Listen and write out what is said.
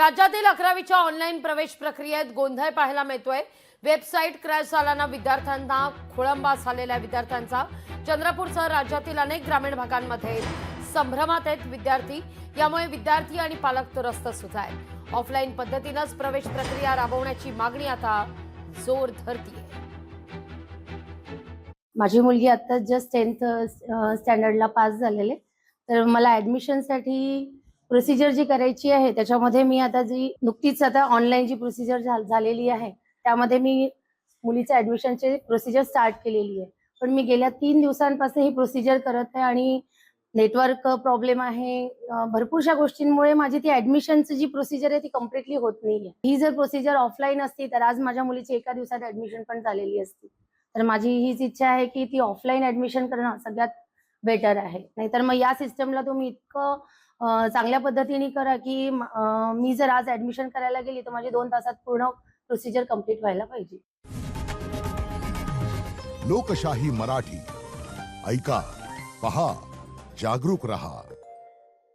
राज्यातील 11वीच्या ऑनलाईन प्रवेश प्रक्रियेत गोंधळ पाहायला मिळतोय। वेबसाईट क्रॅश झाल्यानं विद्यार्थ्यांना खोळंबा झालेल्या विद्यार्थ्यांचा चंद्रपूरसह राज्यातील अनेक ग्रामीण भागांमध्ये संभ्रमात आहेत विद्यार्थी। यामुळे विद्यार्थी आणि पालक त्रस्त होत आहेत। ऑफलाईन पद्धतीनेच प्रवेश प्रक्रिया राबवण्याची मागणी आता जोर धरतीये। माझी मुलगी आता जस्ट 10th स्टँडर्डला पास झालेले, तर मला ऍडमिशनसाठी प्रोसिजर जी करायची आहे त्याच्यामध्ये मी आता जी नुकतीच आता ऑनलाईन जी प्रोसिजर झालेली आहे त्यामध्ये मी मुलीच्या ऍडमिशनची प्रोसिजर स्टार्ट केलेली आहे। पण मी गेल्या 3 दिवसांपासून ही प्रोसिजर करत आहे आणि नेटवर्क प्रॉब्लेम आहे, भरपूरशा गोष्टींमुळे माझी ती ऍडमिशनची जी प्रोसिजर आहे ती कम्प्लिटली होत नाहीये। ही जर प्रोसिजर ऑफलाईन असती तर आज माझ्या मुलीची एका दिवसात ऍडमिशन पण झालेली असती। तर माझी हीच इच्छा आहे की ती ऑफलाईन ऍडमिशन करणं सगळ्यात बेटर आहे। नाहीतर मग या सिस्टमला तुम्ही इतकं चांगल्या पद्धतीने करा की मी जर आज ऍडमिशन करायला गेली तर माझी 2 तासात पूर्ण प्रोसिजर कंप्लीट व्हायला पाहिजे। लोकशाही मराठी ऐका, पहा, जागरूक रहा।